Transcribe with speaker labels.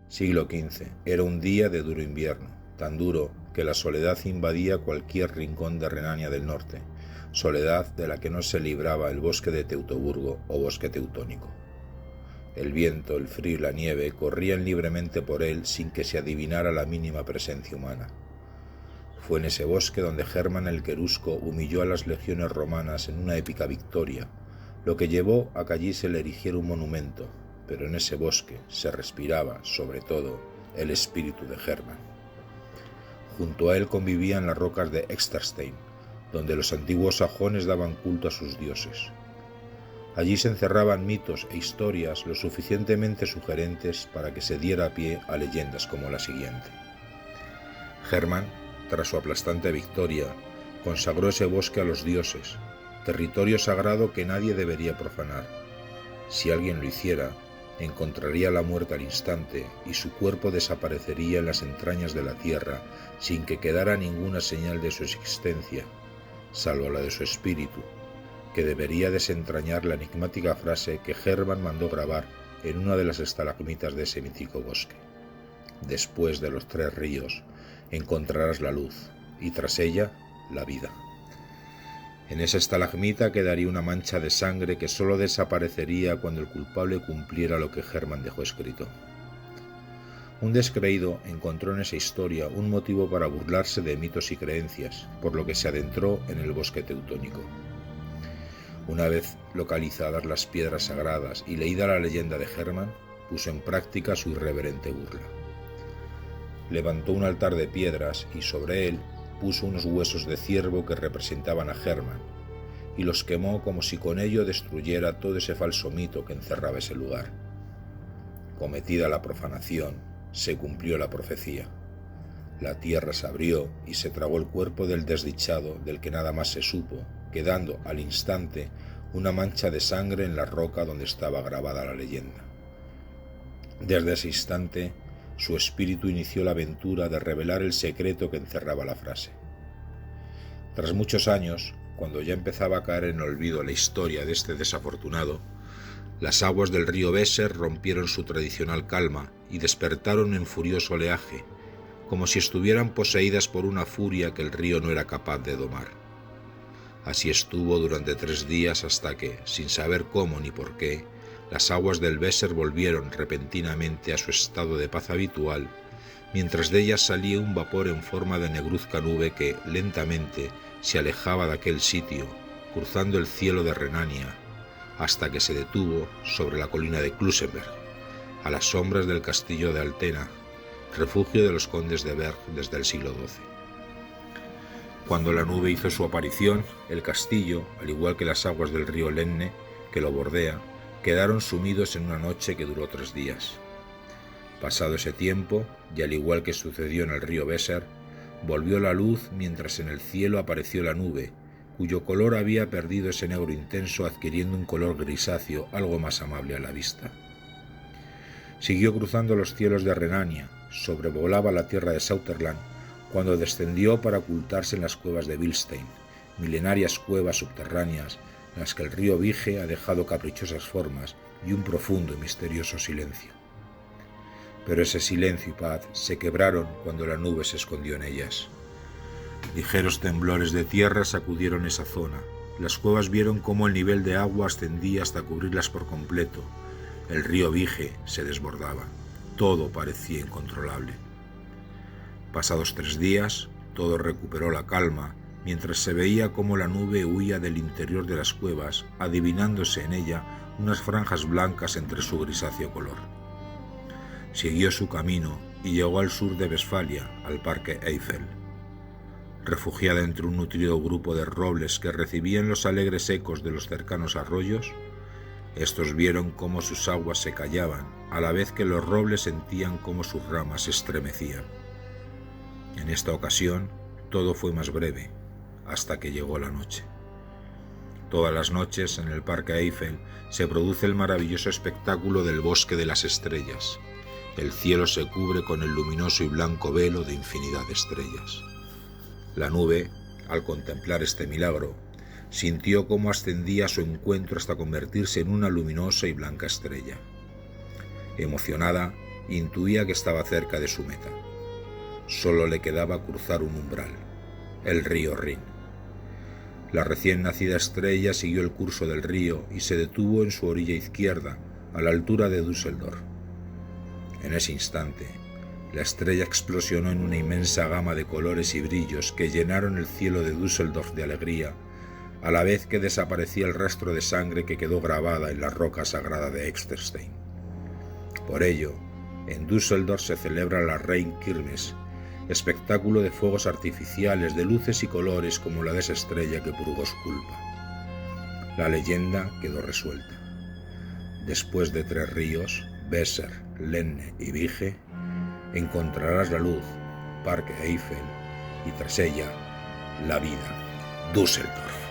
Speaker 1: Siglo XV. Era un día de duro invierno, tan duro que la soledad invadía cualquier rincón de Renania del Norte, soledad de la que no se libraba el bosque de Teutoburgo o bosque teutónico. El viento, el frío y la nieve corrían libremente por él sin que se adivinara la mínima presencia humana. Fue en ese bosque donde Hermann el Querusco humilló a las legiones romanas en una épica victoria, lo que llevó a que allí se le erigiera un monumento, pero en ese bosque se respiraba, sobre todo, el espíritu de Hermann. Junto a él convivían las rocas de Exterstein, donde los antiguos sajones daban culto a sus dioses. Allí se encerraban mitos e historias lo suficientemente sugerentes para que se diera pie a leyendas como la siguiente. Hermann, tras su aplastante victoria, consagró ese bosque a los dioses, territorio sagrado que nadie debería profanar. Si alguien lo hiciera, encontraría la muerte al instante y su cuerpo desaparecería en las entrañas de la tierra sin que quedara ninguna señal de su existencia, salvo la de su espíritu, que debería desentrañar la enigmática frase que Hermann mandó grabar en una de las estalagmitas de ese mítico bosque. Después de los 3 ríos encontrarás la luz, y tras ella, la vida. En esa estalagmita quedaría una mancha de sangre que solo desaparecería cuando el culpable cumpliera lo que Hermann dejó escrito. Un descreído encontró en esa historia un motivo para burlarse de mitos y creencias, por lo que se adentró en el bosque teutónico. Una vez localizadas las piedras sagradas y leída la leyenda de Hermann, puso en práctica su irreverente burla. Levantó un altar de piedras y sobre él puso unos huesos de ciervo que representaban a Hermann, y los quemó como si con ello destruyera todo ese falso mito que encerraba ese lugar. Cometida la profanación, se cumplió la profecía. La tierra se abrió y se tragó el cuerpo del desdichado del que nada más se supo, quedando al instante una mancha de sangre en la roca donde estaba grabada la leyenda. Desde ese instante, su espíritu inició la aventura de revelar el secreto que encerraba la frase. Tras muchos años, cuando ya empezaba a caer en olvido la historia de este desafortunado, las aguas del río Weser rompieron su tradicional calma y despertaron en furioso oleaje, como si estuvieran poseídas por una furia que el río no era capaz de domar. Así estuvo durante 3 días hasta que, sin saber cómo ni por qué, las aguas del Weser volvieron repentinamente a su estado de paz habitual, mientras de ellas salía un vapor en forma de negruzca nube que, lentamente, se alejaba de aquel sitio, cruzando el cielo de Renania, hasta que se detuvo sobre la colina de Klusenberg, a las sombras del castillo de Altena, refugio de los condes de Berg desde el siglo XII. Cuando la nube hizo su aparición, el castillo, al igual que las aguas del río Lenne, que lo bordea, quedaron sumidos en una noche que duró 3 días. Pasado ese tiempo, y al igual que sucedió en el río Weser, volvió la luz mientras en el cielo apareció la nube, cuyo color había perdido ese negro intenso adquiriendo un color grisáceo algo más amable a la vista. Siguió cruzando los cielos de Renania, sobrevolaba la tierra de Sauterland, cuando descendió para ocultarse en las cuevas de Bilstein, milenarias cuevas subterráneas en las que el río Vige ha dejado caprichosas formas y un profundo y misterioso silencio. Pero ese silencio y paz se quebraron cuando la nube se escondió en ellas. Ligeros temblores de tierra sacudieron esa zona. Las cuevas vieron cómo el nivel de agua ascendía hasta cubrirlas por completo. El río Vige se desbordaba. Todo parecía incontrolable. Pasados 3 días, todo recuperó la calma, mientras se veía cómo la nube huía del interior de las cuevas, adivinándose en ella unas franjas blancas entre su grisáceo color. Siguió su camino y llegó al sur de Westfalia, al parque Eiffel. Refugiada entre un nutrido grupo de robles que recibían los alegres ecos de los cercanos arroyos, estos vieron cómo sus aguas se callaban, a la vez que los robles sentían cómo sus ramas se estremecían. En esta ocasión, todo fue más breve, hasta que llegó la noche. Todas las noches, en el parque Eiffel, se produce el maravilloso espectáculo del bosque de las estrellas. El cielo se cubre con el luminoso y blanco velo de infinidad de estrellas. La nube, al contemplar este milagro, sintió cómo ascendía a su encuentro hasta convertirse en una luminosa y blanca estrella. Emocionada, Intuía que estaba cerca de su meta. Solo le quedaba cruzar un umbral, el río Rin. La recién nacida estrella siguió el curso del río y se detuvo en su orilla izquierda, a la altura de Düsseldorf. En ese instante, la estrella explosionó en una inmensa gama de colores y brillos que llenaron el cielo de Düsseldorf de alegría, a la vez que desaparecía el rastro de sangre que quedó grabada en la roca sagrada de Exterstein. Por ello, en Düsseldorf se celebra la Rheinkirmes, espectáculo de fuegos artificiales, de luces y colores como la de esa estrella que purgó su culpa. La leyenda quedó resuelta. Después de 3 ríos, Weser, Lenne y Vige, encontrarás la luz, Parque Eiffel, y tras ella, la vida, Düsseldorf.